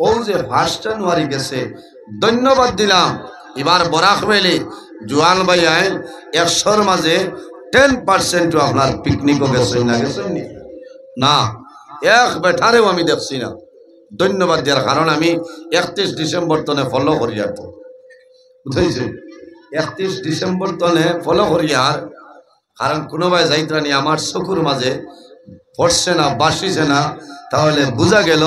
ও যে 1 জানুয়ারি গেছে ধন্যবাদ দিলাম। এবার বরাক মেলে জোয়ান ভাই আইন 100-র মাঝে 10% আপনার পিকনিকও গেছে না না এক বেঠারেও আমি দেখছি না। ধন্যবাদ দেওয়ার কারণ আমি 31 ডিসেম্বর তনে ফলো করি আর তো বুঝেছি 31 ডিসেম্বর তনে ফলো করি আর কারণ কোনো ভাই যাইত্রানি আমার চকুর মাঝে পড়ছে না বাসিছে না তাহলে বোঝা গেল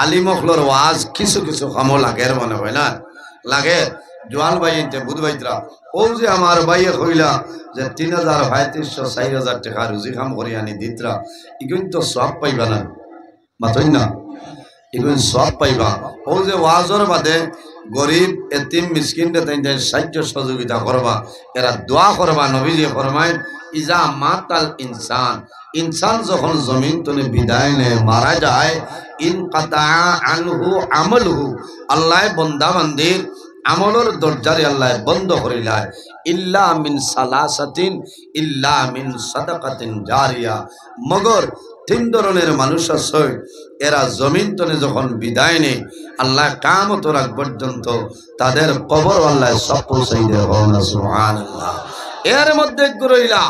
আলিমখলর ওয়াজ কিছু কিছু কামো লাগে মনে হয় না লাগে। জোয়ান ভাই বুধ ভাইত্রা ও যে আমার ভাইয়ে কইলা যে 3000 3500 4000 টাকা রুজি কাম করি আনি দিতরা এগুলো তো সব পাইবা না মাতই না এগুলো সব পাইবা। ও যে ওয়াজর বাদে গরিব এতিম মিসকিনকে তাই সাহায্য সহযোগিতা করবা এরা দোয়া করবা। নবীজি ফরমায় ইজা মাতাল ইনসান ইনসান যখন জমিন তনে বিদায় নেয় মারা যায় ইনকাতা আনহু আমলহু আল্লাহ বন্দা বান্দির আমলর দরজারে আল্লাহ বন্ধ করিলায় ইল্লা মিন সালাসাতিন ইল্লা মিন সাদাকাতিন জারিয়া। মগর 3 ধরনের মানুষ আছে এরা জমিন তনে যখন বিদায় নেয় আল্লাহ কিয়ামত রাত পর্যন্ত তাদের কবর আল্লাহ সব পৌঁছাই দেয় সুবহানাল্লাহ। এর মধ্যে গুরইলা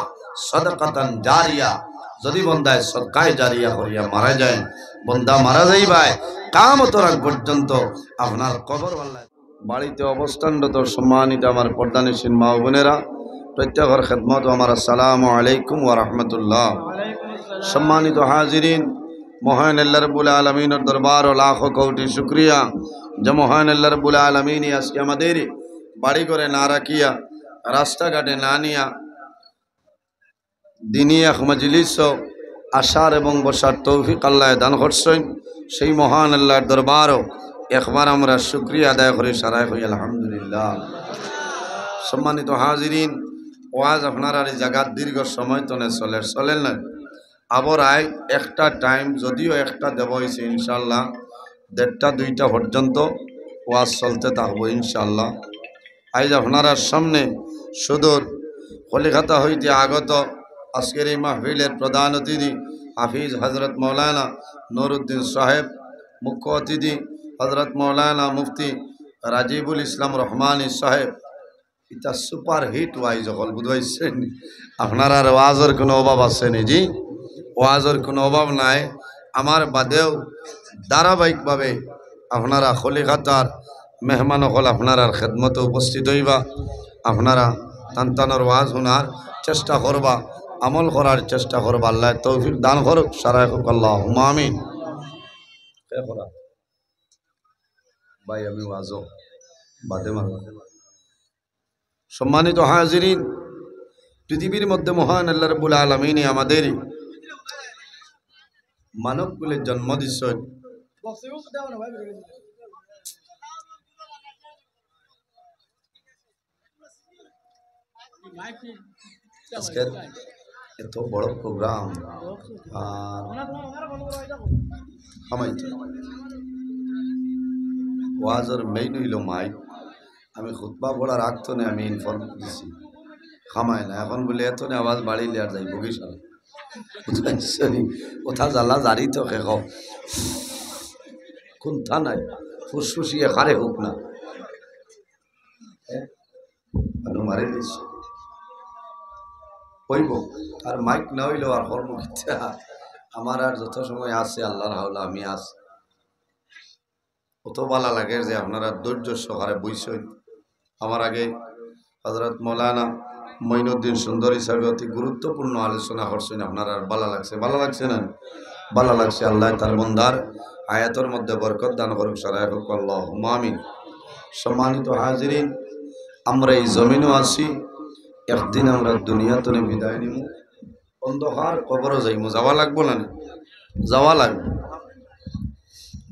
সাদাকাতান জারিয়া যদি বন্দায় সদকায়ে জারিয়া করিয়া মারা যায় বন্দা মারা যাইবাই কিয়ামত রাত পর্যন্ত আপনার কবর আল্লাহ। বাড়িতে অবস্থানরত সম্মানিত আমার পর্দানিশীন মা বোনেরা প্রত্যেকের খেদমত আমার আসসালামু আলাইকুম ওয়া রাহমাতুল্লাহ। সম্মানিত হাজিরিন মহান আল্লাহ রাব্বুল আলামিনের দরবার ও লাখো কোটি শুকরিয়া যে মহান আল্লাহ রাব্বুল আলামিন আজকে আমাদের বাড়ি করে না রাখিয়া রাস্তাঘাটে না নিয়া দিনী এক মজলিস আসার এবং বসার তৌফিক আল্লাহ দান করছেন। সেই মহান আল্লাহর দরবারও একবার আমরা শুকরিয়া আদায় করি সারাই হই আলহামদুলিল্লাহ। সম্মানিত হাজিরিন ওয়াজ আপনার আর এই জায়গার দীর্ঘ সময় তনে চলেন না আবার আয় একটা টাইম যদিও একটা দেব হয়েছে ইনশাল্লাহ 1:30-2টা পর্যন্ত ওয়াজ চলতে থাকবো ইনশাল্লাহ। আজ আপনার সামনে সুদূর কলিকাতা হইতে আগত আজকের এই মাহফিলের প্রধান অতিথি হাফিজ হজরত মৌলানা নুরউদ্দিন সাহেব, মুখ্য অতিথি হজরত মৌলানা মুফতি রাজিবুল ইসলাম রহমানী সাহেব। এটা সুপার হিট ওয়াইজ হল বুঝাইছেন আপনার আর ওয়াজের কোনো অভাব আছে নি জি ওয়াজের কোনো অভাব নাই। আমার বাদেও ধারাবাহিকভাবে আপনারা কলিকাতার মেহমান হল আপনার খেদমতে উপস্থিত হইবা। আপনারা তানতানোর ওয়াজ শোনার চেষ্টা করবা আমল করার চেষ্টা করবা। আল্লাহ তৌফিক দান করুক সারাই হোক আল্লাহুম্মা আমিন। ভাই আমি ওয়াজও বাদে মারব। সম্মানিত হাজিরিন পৃথিবীর মধ্যে মহান আল্লাহ রাব্বুল আলামিন আমাদের মানবকুলের জন্ম দিচ্ছেন। আজকের এত বড় প্রোগ্রাম ওয়াজের মেইন হইল মাইক। আমি খুতবা পড়ার রাখতো না আমি ইনফর্ম দিছি খামায় না এখন বলে এত আওয়াজ বাড়িলে আর যাই বগিশাল কোথা জ্বালা জারি তো শেষ কোনটা নাই ফুসফুসিয়ে খারে হোক না মারে দিস হইব আর মাইক না হইলেও আর কর্মক্ষেত্রে আমার আর যত সময় আছে আল্লাহর হাওলা আমি আছি। কত ভালো লাগে যে আপনারা ধৈর্য সহকারে বইছেন। আমার আগে হযরত মৌলানা মঈনুদ্দিন সুন্দরী সাহেব অতি গুরুত্বপূর্ণ আলোচনা করছেন। আপনার আর ভালো লাগছে না ভালো লাগছে। আল্লাহ তার বন্দার আয়াতের মধ্যে বরকত দান করুক সারাই হোক আল্লাহুম্মা আমিন। সম্মানিত হাজিরিন আমরা এই জমিনও আছি একদিন আমরা দুনিয়াতে বিদায় নিব অন্ধকার কবরও যাইমু যাওয়া লাগবো না যাওয়া লাগবে।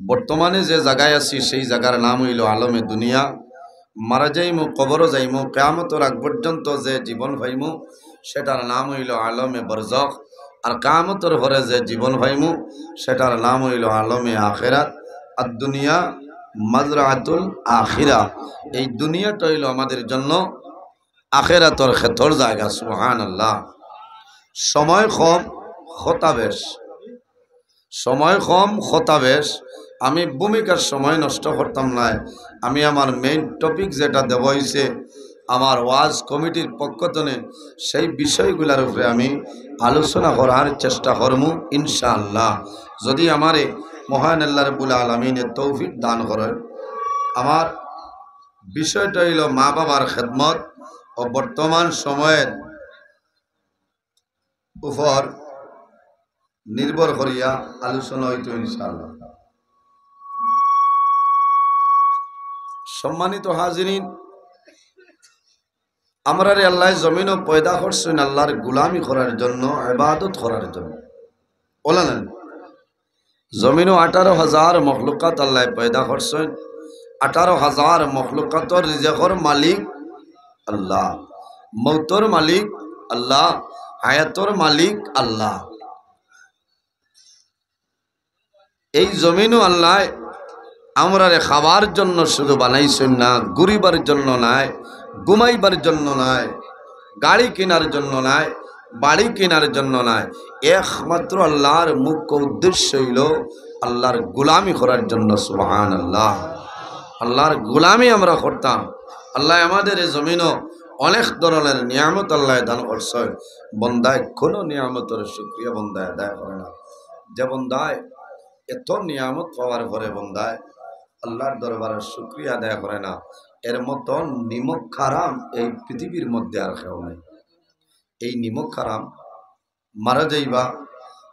বর্তমানে যে জায়গায় আছি সেই জায়গার নাম হইল আলমে দুনিয়া। মারা যাইমু কবরও যাইমু কিয়ামতের আগ পর্যন্ত যে জীবন পাইমু সেটার নাম হইল আলমে বরজখ। আর কিয়ামতের পরে যে জীবন পাইমু সেটার নাম হইল আলমে আখিরাত। আর দুনিয়া মাজরাতুল আখিরা। এই দুনিয়াটা হইল আমাদের জন্য আখিরাতের ক্ষেতর জায়গা। সুবহানাল্লাহ। সময় কম খতাবেশ আমি ভূমিকার সময় নষ্ট করতাম না। আমি আমার মেইন টপিক যেটা দেব হয়েছে আমার ওয়াজ কমিটির পক্ষ থেকে সেই বিষয়গুলোর উপরে আমি আলোচনা করার চেষ্টা করব ইনশাআল্লাহ। যদি আমারে মহান আল্লাহ রাব্বুল আলামিনের তৌফিক দান করেন। আমার বিষয়টা হইল মা বাবার খেদমত ও বর্তমান সময়ের উপর নির্ভর করিয়া আলোচনা হইত ইনশাআল্লাহ। সম্মানিত হাজিরিন, আমরা রে আল্লাহ জমিনও পয়দা করছেন আল্লাহর গুলামি করার জন্য, ইবাদত করার জন্য। বলেন জমিনও 18,000 মখলুকাত আল্লাহ পয়দা করছেন। 18,000 মখলুকাতর রিজেকর মালিক আল্লাহ, মৌতর মালিক আল্লাহ, হায়াতর মালিক আল্লাহ। এই জমিনও আল্লাহ আমরা খাবার জন্য শুধু বানাইছেন না, ঘুরিবার জন্য নাই, ঘুমাইবার জন্য নাই, গাড়ি কেনার জন্য নাই, বাড়ি কেনার জন্য নাই। একমাত্র আল্লাহর মুখ্য উদ্দেশ্য হইল আল্লাহর গোলামি করার জন্য। সুবহানাল্লাহ। আল্লাহর গোলামি আমরা করতাম। আল্লাহ আমাদের এই জমিনও অনেক ধরনের নিয়ামত আল্লাহ দান করছে। বন্দায় কোনো নিয়ামতের শুকরিয়া বন্দায় আদায় করে না। যে বন্দায় এত নিয়ামত পাওয়ার পরে বন্দায় আল্লাহর দরবারে শুকরিয়া আদায় করে না, এর মতন নিমক খারাম এই পৃথিবীর মধ্যে আর কেউ নেই। এই নিমক খারাম মারা যাইবা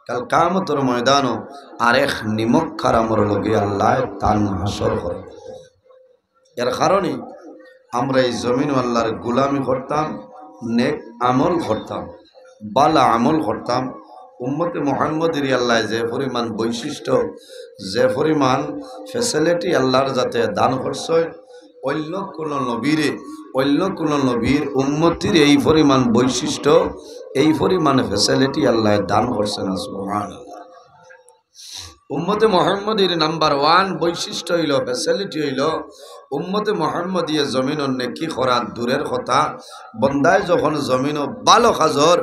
কাল কিয়ামতের ময়দানও আরেক নিমক খারামর লগে আল্লাহ তান হাসর করে। এর কারণে আমরা এই জমিন আল্লাহর গোলামি করতাম, নেক আমল করতাম, বালা আমল করতাম। উম্মতে মুহাম্মদের আল্লাহ যে পরিমাণ বৈশিষ্ট্য, যে পরিমাণ ফ্যাসিলিটি আল্লাহর যাতে দান করছে, অন্য কোনো নবীর উম্মতির এই পরিমাণ বৈশিষ্ট্য, এই পরিমাণ ফ্যাসিলিটি আল্লাহ দান করছে না। সুবহানাল্লাহ। উম্মতে মুহাম্মদের নাম্বার 1 বৈশিষ্ট্য হইল, ফ্যাসিলিটি হইল, উম্মতে মুহাম্মদিয়ে জমিন নেকি করা দূরের কথা, বন্দায় যখন জমিন ভালো কাজর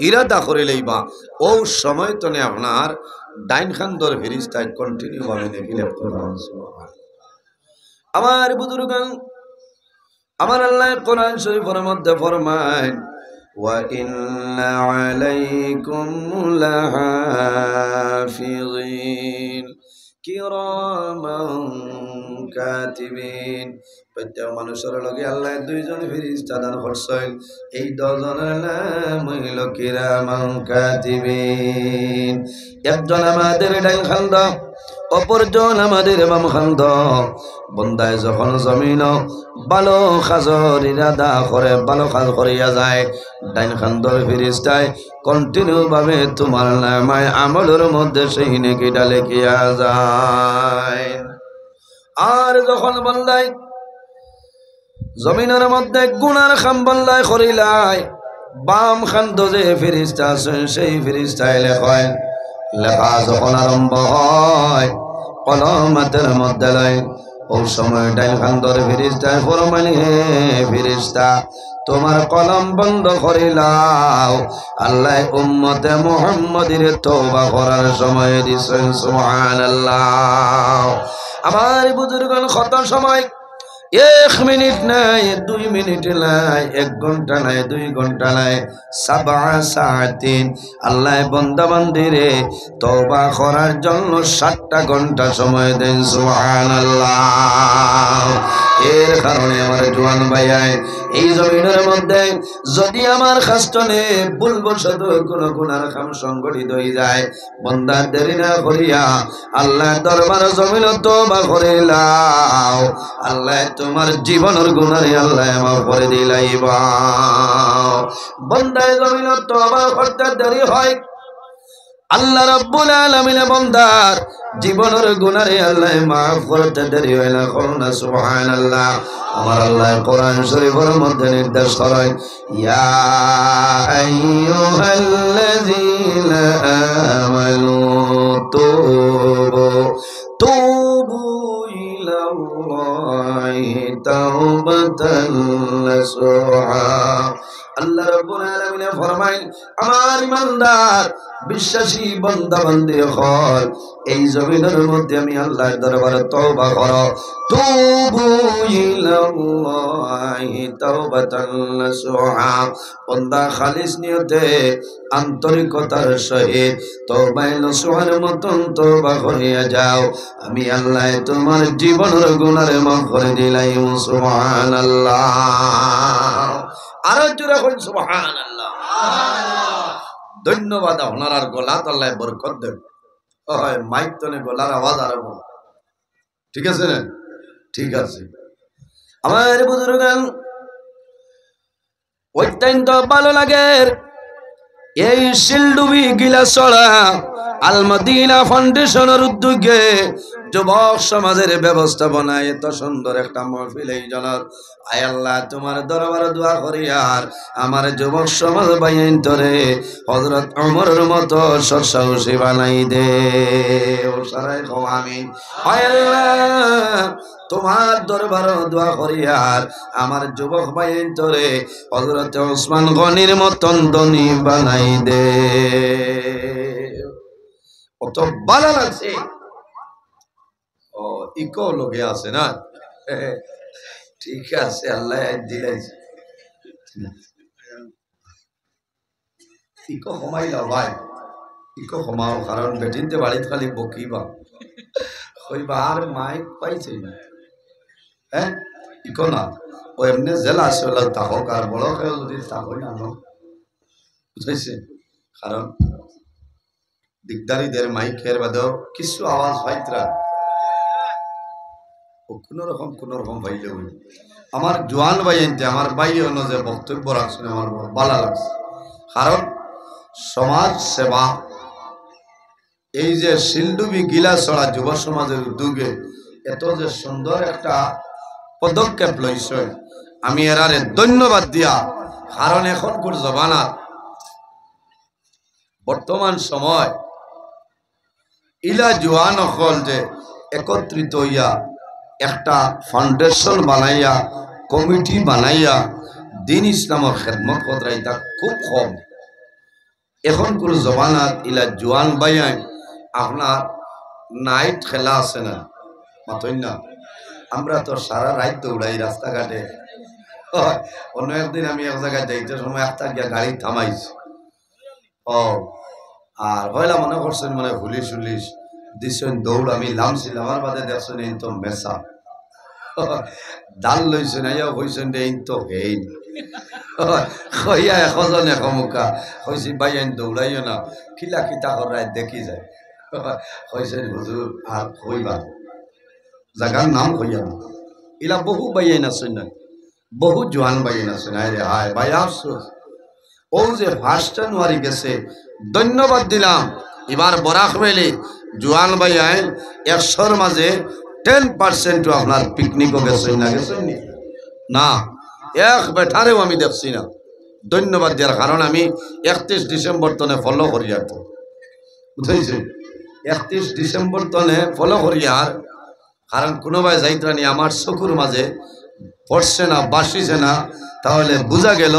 ইরাদা করে লইবা, ও সময় তনে আপনার ডাইন খান্দর ফেরেশতায় কন্টিনিউ ভাবে নেকি লিখতে পারেন। আমার বুজুর্গান, আমার আল্লাহ কোরআন শরীফের মধ্যে ফরমায় ওয়া ইন্না আলাইকুম লাহাফিজিন কিরামান কাতিবিন। প্রত্যেক মানুষের লগে আল্লাহ 2 জন ফেরেশতা দান করছেন। এই 2 জনের নাম হইল কিরামান কাতিবিন। একজন আমাদের ডাইন খান্দ, অপরজন আমাদের বাম খান্দ। বন্দায় যখন জমিন ভালো কাজর ইরাদা করে, ভালো কাজ করিয়া যায়, ডাইন খান্দর ফেরেশতায় কন্টিনিউ ভাবে তোমার নামায় আমলের মধ্যে সেই নেকিটা লেখিয়া যায়। আর যখন বন্দায় জমিনের মধ্যে গুনার কাম বন্দায় করিলাই, বাম খান্দ যে ফেরেশতা আছেন সেই ফেরেশতায় লেখায়। লেখা যখন আরম্ভ হয় কলম হাতের মধ্যে লয়, ও সময় ডাইন খান্দর ফেরেশতায় ফরমান, হে ফেরেশতা তোমার কলম বন্ধ করিলাও, আল্লাহ উম্মতে মুহাম্মদের তওবা করার সময় দিছেন। সুবহানাল্লাহ। আমার বুজুর্গণ, কত সময় 1 মিনিট নাই, 2 মিনিট নাই, 1 ঘন্টা নাই, 2 ঘন্টা নাই, 7 সাআতিন আল্লাহ বান্দা বান্দিরে তওবা করার জন্য 7টা ঘন্টা সময় দেন। সুবহানাল্লাহ। এর কারণে আমার জওয়ান ভাইয়ায় এই জমিনের মধ্যে যদি আমার খাস্তনে ভুলবশত কোনো গুনার কাম সংগঠিত হয়ে যায়, বান্দা দেরি না করিয়া আল্লাহ দরবার জমিন তওবা করিলাও, আল্লাহ তোমার জীবনের গুনারে আল্লাহ মাফ করে দিলাইবা। বান্দায় জমিন তওবা করতে দেরি হয়, আল্লাহ রাব্বুল আলামিন বান্দার জীবনের গুনারে আল্লাহ মাফ করতে দেরি হয় না। করুণা সুবহানাল্লাহ। আমার আল্লাহ কোরআন শরীফের মধ্যে নির্দেশ করেন, ইয়া আইয়ুহাল্লাযীনা আমানু তুবু ইলাল্লাহি তাওবাতান নাসুহা আল্লাহ রাব্বুল আলামিন ফরমায় আমার ইমানদার বিশ্বাসী বান্দা বান্দী হল এই জমিনের মধ্যে আমি আল্লাহর দরবারে তওবা করো তুবু ইলাল্লাহি তাওবাতান নাসুহা বান্দা খালিস নিয়তে আন্তরিকতার সহিত তওবা নাসুহার মতন তওবা করিয়া যাও আমি আল্লাহ তোমার জীবনের গুনাহ মাফ করে দিলাম সুবহানাল্লাহ আরো জোরে কই সুবহানাল্লাহ ধন্যবাদ আপনার গলা আল্লাহ বরকত দেব হয় মাইক তনে গলার আওয়াজ আরো ঠিক আছে না ঠিক আছে আমার বুজুর্গান অত্যন্ত ভালো লাগে এই শিলডুবি গিলাসড়া আল মদিনা ফাউন্ডেশনের উদ্যোগে যুবক সমাজের ব্যবস্থাপনায় এত সুন্দর একটা মাহফিল এই জনের আয় আল্লাহ তোমার দরবারে দোয়া করি আর আমার যুবক সমাজ বাইন ধরে হযরত ওমরের মতো সরসাহসী বানাই দে ও সারাই কও আমিন আয় আল্লাহ তোমার দরবারে দোয়া করি আর আমার যুবক বাইন ধরে হযরত ওসমান গনির মতন ধনী বানাই দে কত ভালো লাগছে ও ইকো লোকে আছে না ঠিক আছে আল্লাহ দিলাইছে ইকো কমাইলা ভাই ইকো কমাও কারণ বেটিনতে বাড়িতে খালি বকিবা কইবা আর মাইক পাইছে না হ্যাঁ ইকো না ও এমনি জেলা আছে ওলা তাহক আর বড় কেউ যদি তাহই না বুঝাইছে কারণ দিকদারিদের মাইকের বাদেও কিছু আওয়াজ পাইতরা কোন রকম ভাইলে হইল আমার জোয়ান ভাই আনতে আমার ভাই অন্য যে বক্তব্য রাখছেন আমার ভালো লাগছে কারণ সমাজ সেবা এই যে শিলডুবি গিলাসড়া যুব সমাজের উদ্যোগে এত যে সুন্দর একটা পদক্ষেপ লইছে আমি এরারে ধন্যবাদ দিয়া কারণ এখনকার জমানাত বর্তমান সময় ইলা জোয়ান হল যে একত্রিত হইয়া একটা ফাউন্ডেশন বানাইয়া কমিটি বানাইয়া দিন ইসলামের খেদমত করাই তা খুব কম এখনকার জমানাত ইলা জোয়ান বাইয়াই আপনার নাইট খেলা আছে না মাতই না আমরা তো সারা রাত দৌড়াই রাস্তাঘাটে অন্য একদিন আমি এক জায়গায় যাইতে সময় একটা গিয়া গাড়ি থামাইছি ও আর হয়লা মনে করছেন মানে পুলিশ উলিশ দিছেন দৌড় আমি নামছিলাম আমার বাদে দেখছেন এই তো মেসা ডাল লইছেন আইয়া কইছেন এই তো হেই কইয়া এশজন এশমুখা কইছি ভাই আইন দৌড়াইও না খিলা খিতা করাই দেখি যায় কইছেন হুজুর আর কইবা জায়গার নাম কইয়া না ইলা বহু বাইন আছেন না বহু জোয়ান বাইন আছেন আরে হায় ভাই আফসোস ও যে 1 জানুয়ারি গেছে ধন্যবাদ দিলাম এবার বরাক মেলে জোয়ান ভাই আইন 100-র মাঝে 10% আপনার পিকনিকও গেছেন না গেছেন না এক বেঠারেও আমি দেখছি না ধন্যবাদ দেওয়ার কারণ আমি 31 ডিসেম্বর তনে ফলো করি আর তো বুঝেছি 31 ডিসেম্বর তনে ফলো করি আর কারণ কোনো ভাই যাইত্রানি আমার চকুর মাঝে পড়ছে না বাসিছে না তাহলে বোঝা গেল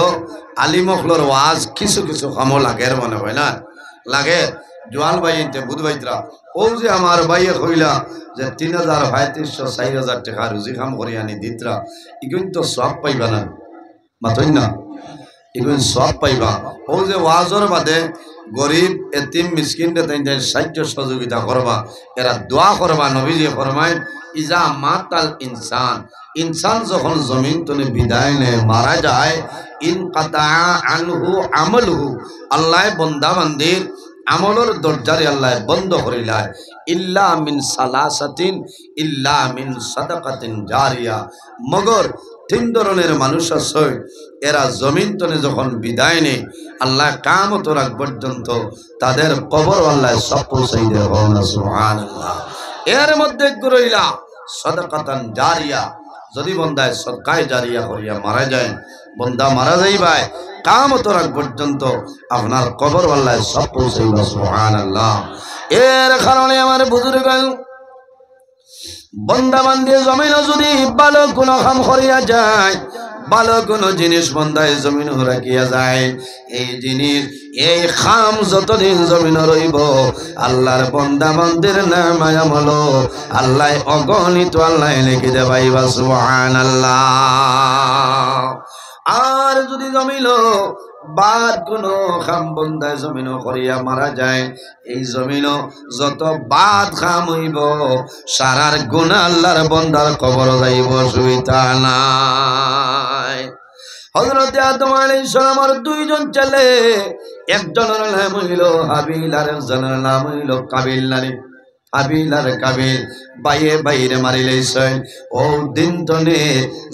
আলিমখলর ওয়াজ কিছু কিছু কামো লাগে মনে হয় না লাগে জোয়ান ভাই বুধ ভাইতরা ও যে আমার ভাইয়ে কইলা যে 3000 4000 টাকা রুজি কাম করি আনি দিতরা ইগুন তো সব পাইবা না মাতই না ইগুন সব পাইবা ও যে ওয়াজর বাদে গরিব এতিম মিসকিনকে তাই সাহায্য সহযোগিতা করবা এরা দোয়া করবা নবীজি ফরমায় ইজা মাতাল ইনসান ইনসান যখন জমিন তনে বিদায় নেয় মারা যায় ইনকাতা আনহু আমলহু আল্লাহ বান্দা বান্দির আমলর দরজারে আল্লাহ বন্ধ করিলায় ইল্লা মিন সালাসাতিন ইল্লা মিন সাদাকাতিন জারিয়া মগর 3 ধরনের মানুষ আছে এরা জমিন তনে যখন বিদায় নেয় আল্লাহ কিয়ামত রাত পর্যন্ত তাদের কবর আল্লাহ সব পৌঁছাই দেয় সুবহানাল্লাহ এর মধ্যে রইলা সাদাকাতান জারিয়া যদি বন্দায় সদকায়ে জারিয়া করিয়া মারা যায় বন্দা মারা যাইবাই কিয়ামত রাত পর্যন্ত আপনার কবর আল্লাহ সব পৌঁছাইবা সুবহানাল্লাহ এর কারণে আমার বুজুর্গগণ বন্দা বান্দি জমিন যদি ভালো কোন কাম করিয়া যায় ভালো কোনো জিনিস বন্দায় জমিন রাখিয়া যায় এই জিনিস এই খাম যতদিন জমিন রইব আল্লাহর বন্দা বান্দির নামায় আমল আল্লাহ অগণিত আল্লাহ লিখে দেবাইবা সুবহানাল্লাহ। আর যদি জমিল বাদ কোন খাম বন্দায় জমিন করিয়া মারা যায় এই জমিন যত বাদ খাম হইব সারার গুনাহ আল্লাহর বন্দার কবর যাইব সুবিধা নাই। হযরত আদম আলাইহিস সালামের দুইজন ছেলে একজনের নাম হইল হাবিল আর একজনের নাম হইল কাবিল। হাবিল আর কাবিল বাইয়ে বাইরে মারি লাইছেন ও দিন তনে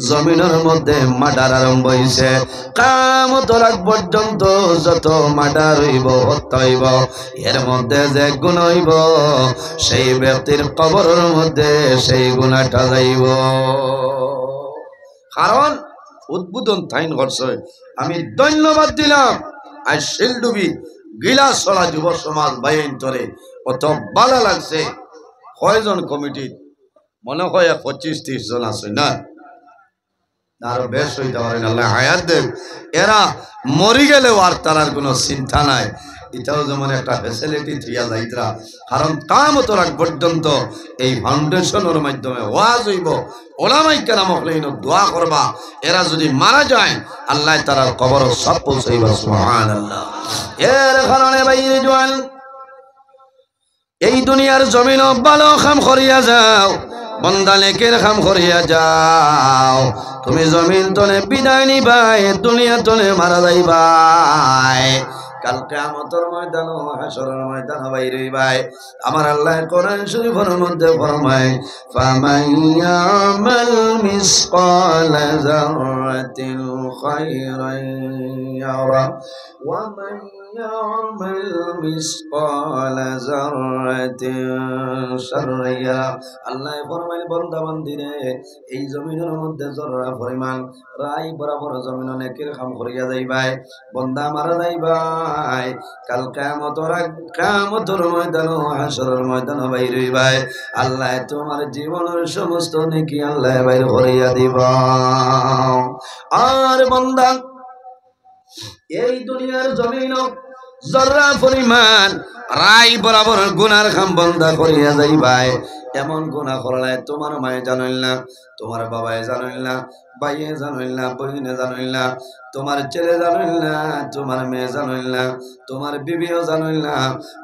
জমিনের মধ্যে মার্ডার আরম্ভ হইছে কিয়ামত রাত পর্যন্ত যত মার্ডার হইব হত্যা হইব এর মধ্যে যে গুনাহ হইব সেই ব্যক্তির কবরের মধ্যে সেই গুনাহটা যাইব। কারণ উদ্বোধন থাইন করছে আমি ধন্যবাদ দিলাম আজ শিলডুবি গিলাসড়া যুব সমাজ বাইন তরে কত ভালো লাগছে। কয়জন কমিটির মনে হয় 25-30 জন আছে না আরো বেশ হইতে পারেন আল্লাহ হায়াত দেব। এরা মরি গেলেও আর তার কোনো চিন্তা নাই এটাও যেমন একটা ফ্যাসিলিটি থিয়া যাইতরা। কারণ কিয়ামত রাত পর্যন্ত এই ফাউন্ডেশনের মাধ্যমে ওয়াজ হইব ওলামায়ে কেরাম হলেন দোয়া করবা এরা যদি মারা যায় আল্লাহ তাআলার কবর সব পৌঁছাইবা সুবহানাল্লাহ। এর কারণে ভাইরে জওয়ান এই দুনিয়ার জমিন ভালো কাম করিয়া যাও বন্দা নেকের কাম করিয়া যাও তুমি জমিন তলে বিদায় নিবাই দুনিয়া তলে মারা যাইবাই কাল কিয়ামতের ময়দানে হাসরের ময়দানে বাইরে ভাই আমার আল্লাহ কোরআন শরীফের মধ্যে ফরমায় ফামান ইয়ামাল মিসকালা যাররাতিন খায়রান ইয়ারা ওয়া মান ইয়ামাল মিসকালা যাররাতিন শাররান ইয়ারা। আল্লাহ ফরমায় বান্দা বান্দিরে এই জমিনের মধ্যে জররা পরিমাণ রাই বরাবর জমিন নেকের কাম করিয়া যাইবাই বান্দা মারা যাইবাই কাল কিয়ামতের ময়দানে হাসরের ময়দানে বাইর হইবাই আল্লাহ তোমার জীবনের সমস্ত নেকি আল্লাহ বাইর করিয়া দিবা। আর বান্দা এই দুনিয়ার জমিন জররা পরিমাণ রাই বরাবর গুনার কাম বান্দা করিয়া যাইবাই এমন গুনাহ করলে তোমার মায়ে জানেন না তোমার বাবায় জানেন না ভাইয়ে জানেন না বহিনে জানেন না তোমার ছেলে জানেন না তোমার মেয়ে জানেন না তোমার বিবিও জানেন না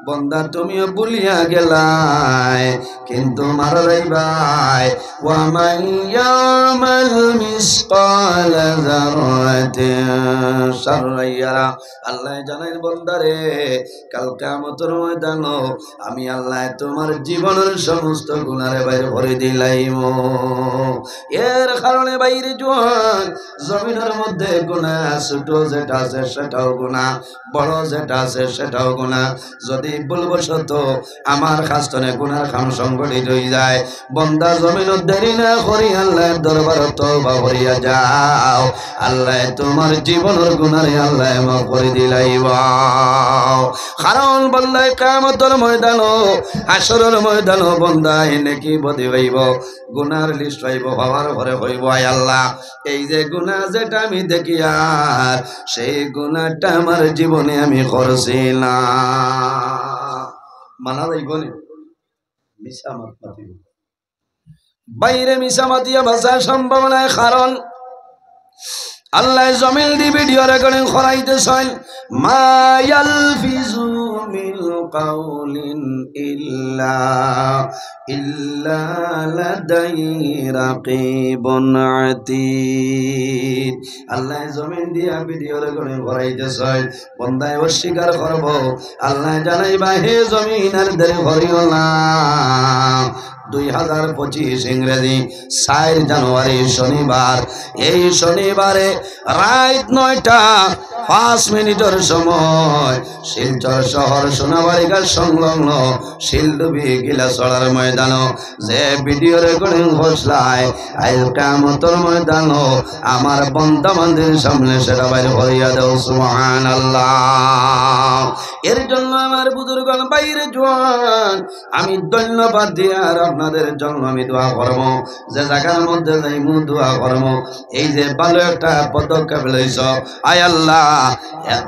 বন্দা তুমিও ভুলিয়া গেলাই কিন্তু মারা যাইবাই ওয়া মান ইয়ামাল মিসকালা যাররাতিন শাররান ইয়ারা। আল্লাহ জানেন বন্দারে কাল কিয়ামতের ময়দানে আমি আল্লাহ তোমার জীবনের সমস্ত গুনারে বাইর করে দিলাইম। এর কারণে বাইরে জোয়ান জমিনের মধ্যে গুনাহ ছোট যেটা আছে সেটাও গুনাহ বড় যেটা আছে সেটাও গুনাহ যদি ভুলবশত আমার কাছে গুনার কাম সংগঠিত হয়ে যায় বন্দা জমিনত দেরি না করি আল্লাহর দরবারে তওবা করিয়া যাও আল্লাহ তোমার জীবনের গুনারে আল্লাহ মাফ করে দিলাইবা। কারণ বন্দা কিয়ামতের ময়দানে হাসরের ময়দানে বন্দা নেকি বদি হইব গুনার লিস্ট হইব বাবার ঘরে হইব আয় আল্লাহ এই যে গুনাহ যেটা আমি দেখি আর সেই গুনাহটা আমার জীবনে আমি করছি না মানা যাইব না মিছা মাতি বাইরে মিছা মাতিয়া ভাষা সম্ভব নয়। কারণ আল্লাহ জমিল দি ভিডিও রেকর্ডিং করাইতেছেন মা ইয়ালফিজু মিন কাউলিন ইল্লা লাদাইহি রাকিবুন আতীদ। আল্লাহ জমিন দিয়া ভিডিও রেকর্ডিং করাইতেছেন বন্দায় অস্বীকার করব আল্লাহ জানাইবা হে জমিন আর দেরি করিও না 2025 ইংরেজি 4 জানুয়ারি শনিবার এই শনিবারে রাত 9:05 সময় শিলচর শহর সোনাবাড়িঘাট সংলগ্ন শিলডুবি গিলাসড়ার ময়দান যে ভিডিও রেকর্ডিং ঘোষলায় আজ কিয়ামতের ময়দান আমার বন্দা বান্দির সামনে সেটা বাইরে করিয়া দাও সুবহানাল্লাহ। এর জন্য আমার বুজুর্গণ বাইরে জওয়ান আমি ধন্যবাদ দিয়া আপনাদের জন্য আমি দোয়া করব, যে জায়গার মধ্যে যাইমু দোয়া করব, এই যে ভালো একটা পদক্ষেপ লইছ, আয় আল্লাহ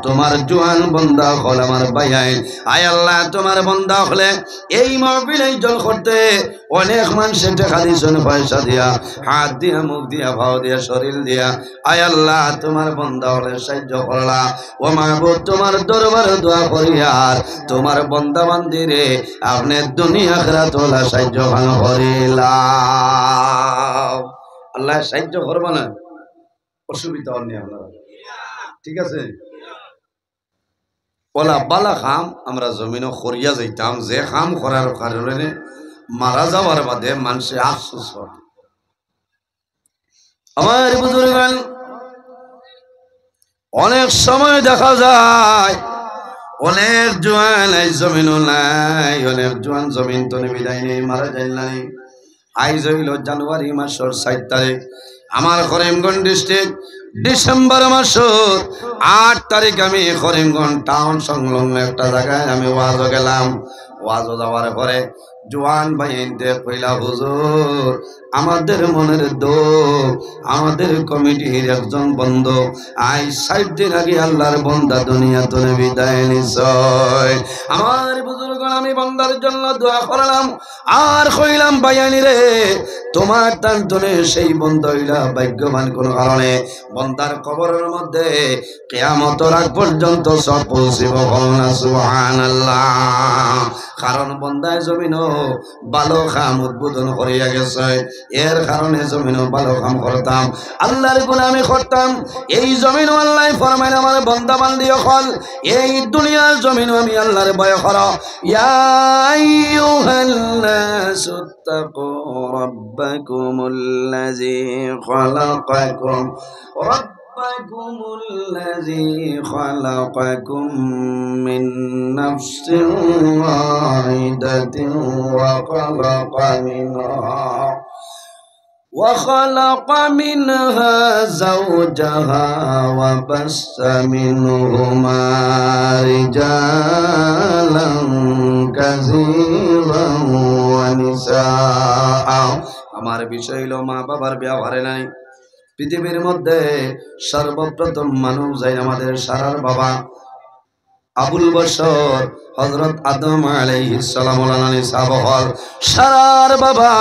তোমার জোয়ান বন্দা হল আমার ভাইয়াই, আয় আল্লাহ তোমার বন্দা হলে এই মাহফিল জল করতে অনেক মানুষের টাকা দিয়েছেন, পয়সা দিয়া, হাত দিয়া, মুখ দিয়া, ভাও দিয়া, শরীর দিয়া, আয় আল্লাহ তোমার বন্দা হলে সাহায্য করলা। ও মাহবুব তোমার দরবারে দোয়া করি আর তোমার বন্দা বান্দিরে আপনি দুনিয়া আখিরাত ওলা সাহায্য ভাঙ করিলা। আল্লাহ সাহায্য করবা না, অসুবিধা হয়নি আপনারা, ঠিক আছে? ওলা বালা খাম আমরা জমিনও করিয়া যাইতাম, যে খাম করার কারণে মারা যাওয়ার বাদে মানুষে আফসোস হয়। আমার বুজুর্গান অনেক সময় দেখা যায় অনেক জোয়ান এই জমিনও নাই, অনেক জোয়ান জমিন তো বিদায় নেই, মারা যায় নাই। আইজ হইল জানুয়ারি মাসের 7 তারিখ, আমার করিমগঞ্জ ডিস্ট্রিক্ট ডিসেম্বর মাসের 8 তারিখ আমি করিমগঞ্জ টাউন সংলগ্ন একটা জায়গায় আমি ওয়াজও গেলাম। ওয়াজও যাওয়ার পরে জোয়ান ভাই এনতে কইলা, হুজুর আমাদের মনের দুঃখ, আমাদের কমিটির একজন বন্ধু আই 60 দিন আগে আল্লাহর বন্দা দুনিয়া থেকে বিদায় নিছয়। আমার বুজুর্গ আমি বন্দার জন্য দোয়া করলাম আর কইলাম, ভাইয়ানি রে তোমার টানটনে সেই বন্ধা হইলা ভাগ্যবান, কোন কারণে বন্দার কবরের মধ্যে কিয়ামতের আগ পর্যন্ত সব পৌঁছিব, বলনা সুবহানাল্লাহ। কারণ বন্দায় জমিনও ভালো কাম উদ্বোধন করিয়া গেছে, এর কারণে জমিনও ভালো কাম করতাম, আল্লাহর গোলামি করতাম। এই জমিনও আল্লাহ ফরমাইল আমার বন্দা বান্দি হল এই দুনিয়ার জমিনও আমি আল্লাহর ভয় করো। ইয়া আইয়ুহান নাসু তাকু রাব্বাকুমুল্লাযী খালাকাকুম ربكم الذي خلقكم من نفس واحدة وخلق منها زوجها وبث منهما رجالا كثيرا ونساء। আমার বিষয় হলো মা বাবার ব্যবহারে নাই। পৃথিবীর মধ্যে সর্বপ্রথম মানব যাই আমাদের সারার বাবা আবুল বশর হযরত আদম আলাইহিস সালাম হল সারার বাবা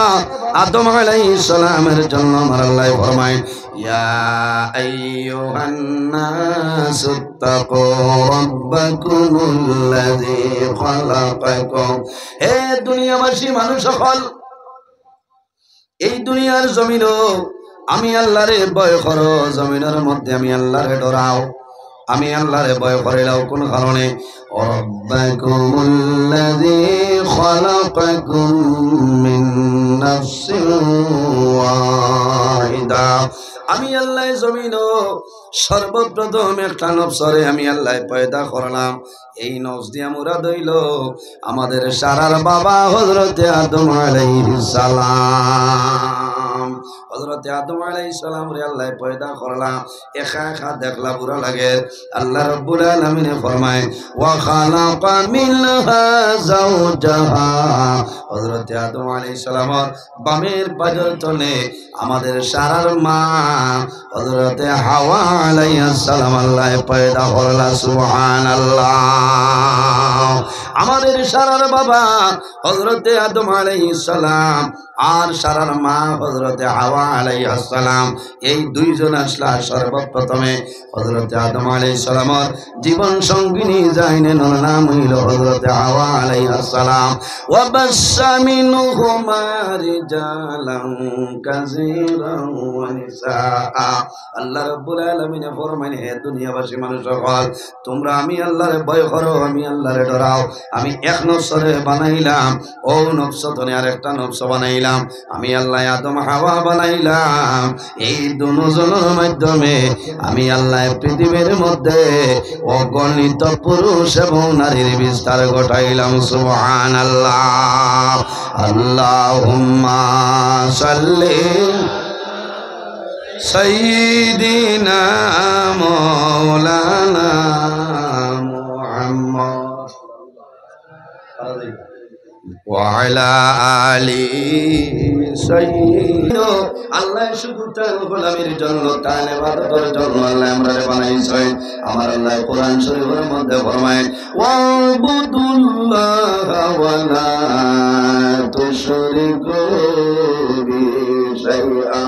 আদম আলাইহিস সালামের জন্য আমার আল্লাহ ফরমায়, ইয়া আইয়ুহান নাসু তাকু রাব্বাকুমুল্লাযী খালাকাকুম। হে দুনিয়াবাসী মানুষ সকল, এই দুনিয়ার জমিনও আমি আল্লাহরে ভয় করো, জমিনের মধ্যে আমি আল্লাহরে ডরাও, আমি আল্লাহরে ভয় করিলাও কোন কারণে। রাব্বাকুমুল্লাযী খালাকাকুম মিন নাফসিন ওয়াহিদা। আমি আল্লাহ জমিনও সর্বপ্রথম একটা নফসরে আমি আল্লাহ পয়দা করলাম। এই নফস দিয়া মুরাদ হইল আমাদের সারার বাবা হযরতে আদম আলাইহিস সালাম। হযরতে আদম আলাইহিস সালাম রে আল্লাহ পয়দা করলা, একা একা দেখলা বুড়া লাগে। আল্লাহ রাব্বুল আলামিন ফরমায়, ওয়া খালাকা মিনহা যাওজাহা। হযরতে আদম আলাইহিস সালামের বামের পাজর তলে আমাদের সারার মা হযরতে হাওয়া আলাইহিস সালাম আল্লাহ পয়দা করলা। সুবহানাল্লাহ। আমাদের সারার বাবা হযরতে আদম আলাইহিস সালাম আর সারার মা হযরতে হাওয়া আলাইহিস সালাম, এই দুইজন আসলা সর্বপ্রথমে হযরতে আদম আলাইহিস সালামের জীবন সঙ্গিনী জাইনের নাম হইল হযরতে হাওয়া আলাইহিস সালাম। ওয়া বাসসা মিনহুমা রিজালান কাসীরান ওয়া নিসাআ। আল্লাহ রাব্বুল আলামিন ফরমায়, হে দুনিয়াবাসী মানুষ সকল, তোমরা আমি আল্লাহরে ভয় করো, আমি আল্লাহরে ডরাও। আমি এক নফসরে বানাইলাম, ও নফস ধরে আরেকটা নফস বানাইলাম। আমি আল্লাহ আদম হাওয়া বানাইলাম। এই দুজনের মাধ্যমে আমি আল্লাহ পৃথিবীর মধ্যে অগণিত পুরুষ এবং নারীর বিস্তার ঘটাইলাম। সুবহানাল্লাহ। আল্লাহুম্মা সাল্লি সাইয়্যিদিনা মাওলানা মুহাম্মদ। وعلى آل سيدنا আল্লাহ শুধু তার গোলামের জন্য তার ইবাদতের জন্য আল্লাহ আমাদের বানাইছে আমার আল্লাহ কোরআন শরীফের মধ্যে ফরমায় ওয়াবুদুল্লাহ ওয়া লা তুশরিকু বিহি শাইআ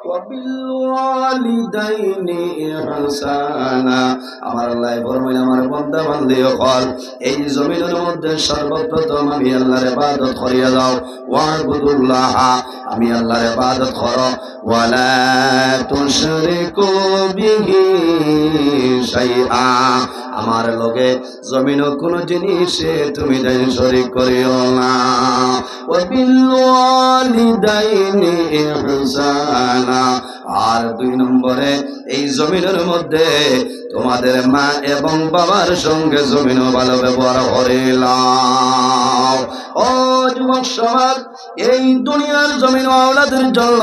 ওয়াবিলওয়ালিদাইনি ইহসানা আমার আল্লাহ ফরমায় আমার বান্দা বান্দি হল এই জমিনের মধ্যে সর্বপ্রথম আমি আল্লাহর ইবাদত করিয়া দাও ওয়াবুদুল্লাহ আমি আল্লাহর ইবাদত করো ওয়ালা তুশরিকু বিহি শাইআ আমার লগে জমিনও কোনো জিনিসে তুমি দেন শরীক করিও না ওয়াবিলওয়ালিদাইনি ইহসানা আর 2 নম্বরে এই জমিনের মধ্যে তোমাদের মা এবং বাবার সঙ্গে জমিনও ভালো ব্যবহার করিলাম ও যুবক সমাজ এই দুনিয়ার জমিন আওলাদের জন্য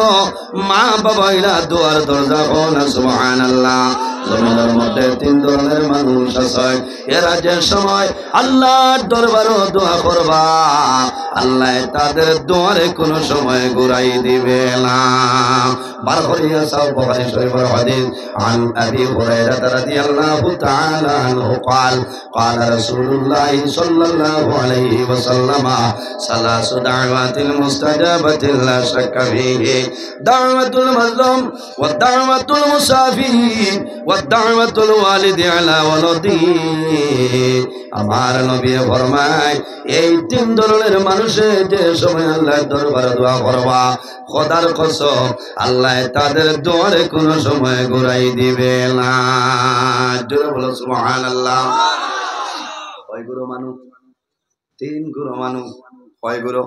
মা বাবা এরা দুয়ার দরজা হন সুবহানাল্লাহ জমিনের মধ্যে 3 ধরনের মানুষ আছে এরা যে সময় আল্লাহর দরবারে দোয়া করবা আল্লাহ তাদের দুয়ারে কোনো সময় ঘুরাই দিবে না বার করিয়া সাও বুখারী শরীফের হাদিস আন আবি হুরায়রা রাদিয়াল্লাহু তাআলা আনহু قال قال رسول الله صلى الله عليه وسلم ثلاث دعوات المستجابة لا شك فيه دعوة المظلوم والدعوة المسافر والدعوة الوالد على ولده আমার নবী ফরমায় এই 3 ধরনের মানুষের যে সময় আল্লাহর দরবারে দোয়া করবা খোদার কসম আল্লাহ তাদের দুয়ারে কোনো সময় ঘুরাই দিবে না জোরে বলো সুবহানাল্লাহ কয় গুরু মানুষ 3 গুরু মানুষ কয় গুরু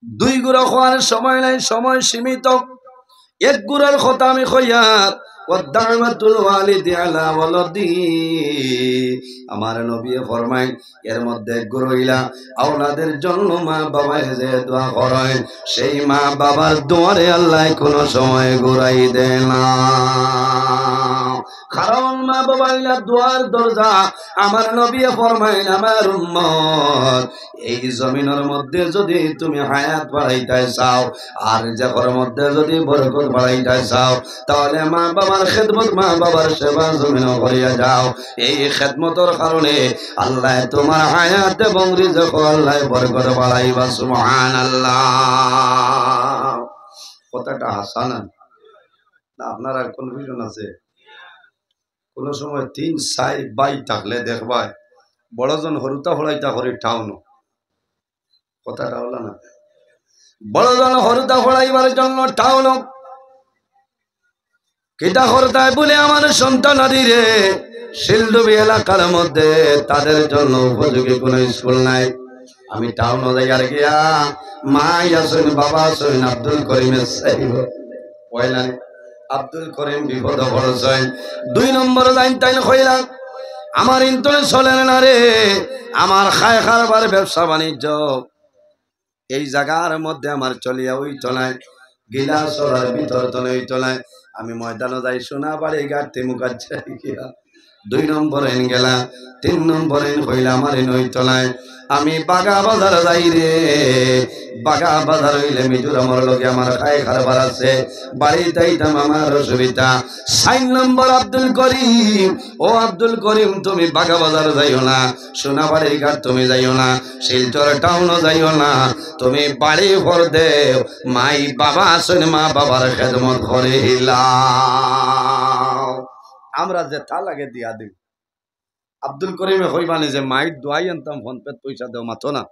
2 গুরু হওয়ার সময় নাই সময় সীমিত 1 গুরুর কথা আমি কইয়ার ওয়াদামাতুল ওয়ালিদি আলা ওয়ালাদি আমার নবী ফরমায় এর মধ্যে গুরুইলা আওলাদের জন্য মা বাবা যে দোয়া করেন সেই মা বাবার দুয়ারে আল্লাহ কোনো সময় ঘুরাই দেয় না কারণ মা বাবা দুয়ার দরজা আমার নবী ফরমায় আমার উম্মত এই জমিনের মধ্যে যদি তুমি হায়াত বাড়াইতে চাও আর জায়গার মধ্যে যদি বরকত বাড়াইতে চাও তাহলে মা বাবার খেদমত মা বাবার সেবা জমিন করিয়া যাও এই খেদমতের কারণে আল্লাহ তোমার হায়াত এবং রিজক আল্লাহ বরকত বাড়াইবা সুবহানাল্লাহ কথাটা হাসান না আপনার আর কনফিউশন আছে কোন সময় 3-4 বাই থাকলে দেখবা বড়জন হরুতা হড়াইতা হরি টাউন কথাটা হলো না বড়জন হরুতা হড়াইবার জন্য টাউন কিটা হরতায় বলে আমার সন্তান আদিরে শিলডুবি এলাকার মধ্যে তাদের জন্য উপযোগী কোনো স্কুল নাই আমি টাউন যাইয়ার গিয়া মা আছেন বাবা আছেন আব্দুল করিমের সাহেব পয়লা আব্দুল করিম বিপদ পড়ছেন 2 নম্বর লাইন তাইন কইলাম আমার ইন্টারনেট চলে না রে আমার খায় খারবার ব্যবসা বাণিজ্য এই জায়গার মধ্যে আমার চলিয়া ওই তলায় গিলা চলার ভিতর তলে ওই তলায় আমি ময়দানে যাই সোনা বাড়ি গাড়তে মুখাচ্ছে 2 নম্বর এন গেলা 3 নম্বর এন কইলা আমার ওই তলায় আমি বাগা বাজার যাই রে বাগা বাজার হইলে মিজোরামের লগে আমার খায় খারবার আছে বাড়ি যাইতাম আমার অসুবিধা 4 নম্বর আব্দুল করিম ও আব্দুল করিম তুমি বাগা বাজার যাইও না সোনাবাড়ি ঘাট তুমি যাইও না শিলচর টাউনও যাইও না তুমি বাড়ি ভর দেও মাই বাবা আছেন মা বাবার খেদমত করিলা আমরা যে তা লাগে দিয়া দিই আব্দুল করিমে হইবানি যে মাইট দোয়াই আনতাম ফোন পে পয়সা দেও মাতো না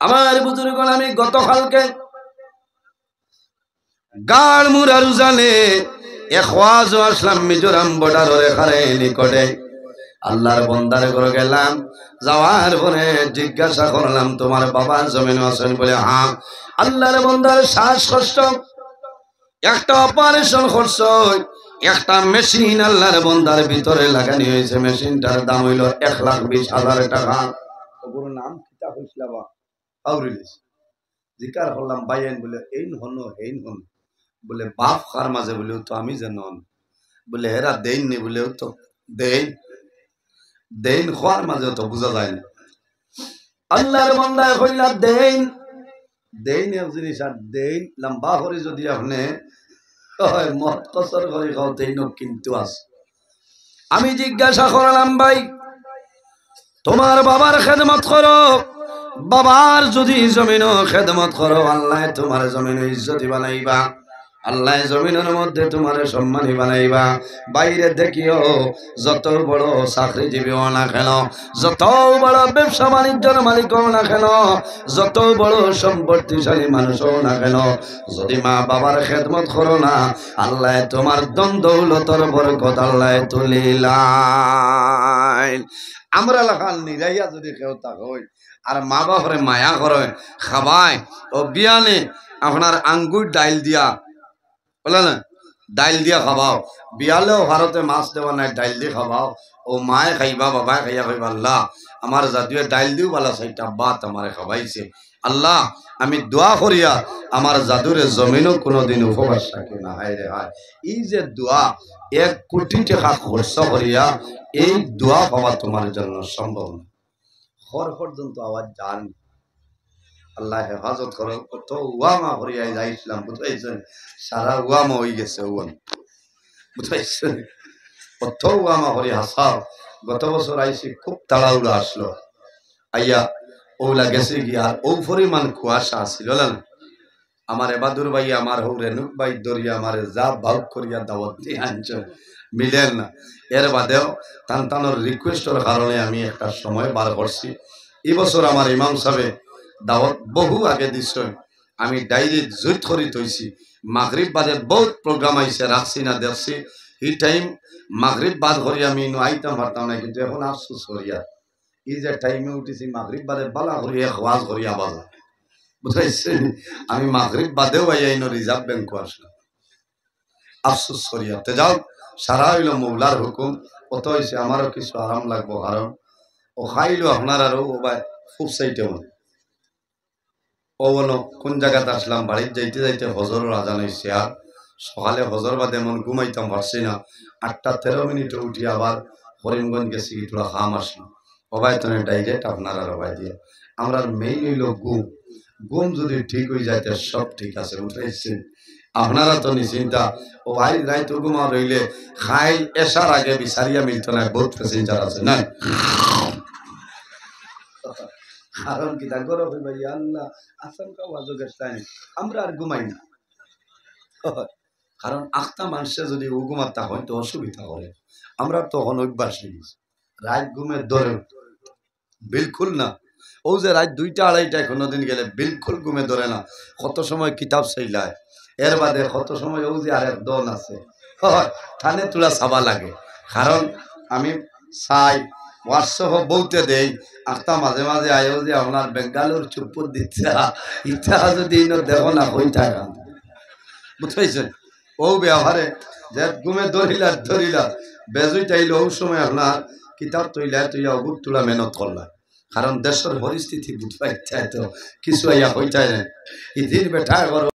আমার বুজুর্গ আমি গতকালকে গাড় মুরার জানে এখওয়াজ আসলাম মিজোরাম বর্ডারের এখানে নিকটে আল্লাহর বন্দারে করে গেলাম যাওয়ার পরে জিজ্ঞাসা করলাম তোমার বাবা জমিন আছেন বলে হ্যাঁ আল্লাহর বন্দার শ্বাসকষ্ট একটা অপারেশন করছ একটা মেশিন আল্লাহর বন্দার ভিতরে লাগানি হয়েছে মেশিনটার দাম হইল 1,20,000 টাকা ওগুলো নাম কিতা হইছিল বা আউরিলিস জিকার করলাম বাইন বলে এই হন হেইন হন বলে বাপ কার মাঝে বলে তো আমি যে নন বলে এরা দেন নি বলে তো দেন দেন খাওয়ার মাঝে তো বোঝা যায় না আল্লাহর বান্দায় কইলা দেন দেন এক জিনিস আর দেন লম্বা করে যদি আপনি মত কসর করে খাও দেন কিন্তু আছে। আমি জিজ্ঞাসা করলাম ভাই তোমার বাবার খেদমত করো, বাবার যদি জমিনও খেদমত করো আল্লাহ তোমার জমিনে ইজ্জতি বানাইবা, আল্লাহ জমিনের মধ্যে তোমার সম্মানী বানাইবা। বাইরে দেখিও যত বড় চাকরিজীবী হও না কেন, যত বড় ব্যবসা বাণিজ্যের মালিক হও না কেন, যত বড় সম্পত্তিশালী মানুষ হও না কেন, যদি মা বাবার খেদমত করো না আল্লাহ তোমার দন দৌলতর বরকত আল্লাহ তুলিলাই। আমরা লাখান নিরাইয়া যদি কেউ তা হই আর মা বাপরে মায়া করে খাবায় ও বিয়ানে আপনার আঙ্গুর ডাইল দিয়া বলে না ডাইল দিয়া খাবাও, বিয়ালেও ভারতে মাছ দেওয়া নাই ডাইল দিয়ে খাবাও, ও মায়ে খাইবা বাবায় খাইয়া খাইবা আল্লাহ আমার জাতীয় ডাইল দিও বালা সাইটা বাত আমার খাবাইছে। আল্লাহ আমি দোয়া করিয়া আমার জাদুরে জমিনও কোনোদিন উপবাস থাকে না। হায় রে হায়, এই যে দোয়া 1 কোটি টাকা খরচ করিয়া এই দোয়া পাওয়া তোমার জন্য সম্ভব না। হর পর্যন্ত আওয়াজ যান আল্লাহ হেফাজত করো। কত ওয়ামা করিয়া যাইছিলাম বুঝাইছেন, সারা ওয়ামা হয়ে গেছে বুঝাইছেন, কত ওয়ামা করি হাসাও। গত বছর আইসি খুব তাড়াহুড়া আসলো, আইয়া ওলা গেছে গিয়া আর ও পরিমাণ কুয়াশা আসছিল না। আমার এবাদুর ভাই আমার হৌ রেনুক ভাই দরিয়া আমার যা ভাগ করিয়া দাওয়াত দিয়ে আনছে মিলেন না। এর বাদেও টানটানোর রিকোয়েস্টের কারণে আমি একটা সময় বার করছি। এই বছর আমার ইমাম সাহেব দাওয়াত বহু আগে দিছ, আমি ডায়েরিত জুট করি থইছি। মাগরিব বাদে বহুত প্রোগ্রাম আইছে, রাখছি না দেখছি এই টাইম মাগরিব বাদ করি আমি আইতাম পারতাম না, কিন্তু এখন আফসোস করিয়া এই যে টাইমে উঠেছি মাগরিব বাদে বালা করিয়া খোয়াজ করিয়া বাজা বুঝাইছে। আমি মাগরিব বাদেও আইন রিজার্ভ ব্যাংক আসলাম আফসোস করিয়া। তে যাও সারা হইল মৌলার হুকুম, কত হয়েছে আমারও কিছু আরাম লাগবো, কারণ ও খাইলো আপনার আরো ও ভাই খুব চাইতে মনে ও বলো কোন জায়গাতে আসলাম। বাড়ির যাইতে যাইতে হজরের আজান হয়েছে, আর সকালে হজর বাদে এমন ঘুমাইতাম পারছি না। 8:13 উঠি আবার করিমগঞ্জ গেছি তোরা খাম আসলাম। ওবাই তো ডাইরেক্ট আপনার আর ওবাই দিয়ে আমরা মেইন হইল ঘুম। ঘুম যদি ঠিক হয়ে যাইতে সব ঠিক আছে বুঝাইছেন। আপনারা তো নিশ্চিন্তা ও ভাই রাইত ঘুমা রইলে খাই এসার আগে বিচারিয়া মিলত না, বহুত প্যাসেঞ্জার আছে না। কারণ কি তার গরম হইবা আল্লাহ আশঙ্কা ওয়াজকের টাইম আমরা আর ঘুমাই না, কারণ আখতা মানুষে যদি ও ঘুমাতা হয় তো অসুবিধা করে। আমরা তখন অভ্যাস হয়ে গেছি রাত ঘুমের ধরে বিলকুল না। ও যে রাত 2টা-2:30টায় কোনোদিন গেলে বিলকুল ঘুমে ধরে না, কত সময় কিতাব চাইলায়। এর বাদে কত সময় ও যে আরেক দল আছে থানে তোলা চাবা লাগে, কারণ আমি চাই হোয়াটসঅ্যাপ বলতে দেই আখতা মাঝে মাঝে আয়ো যে আপনার বেঙ্গালোর চুপুর দিচ্ছে ইচ্ছা যদি দেখো না হই থাকা বুঝাইছেন। ও ব্যবহারে যে ঘুমে ধরিলা বেজুই চাইলে ও সময় আপনার কিতাব তৈলা তুইয়া অগুত তোলা মেহনত করলা, কারণ দেশের পরিস্থিতি বুঝবাই চাই তো কিছু আইয়া হইতাই না। ইদিন বেঠা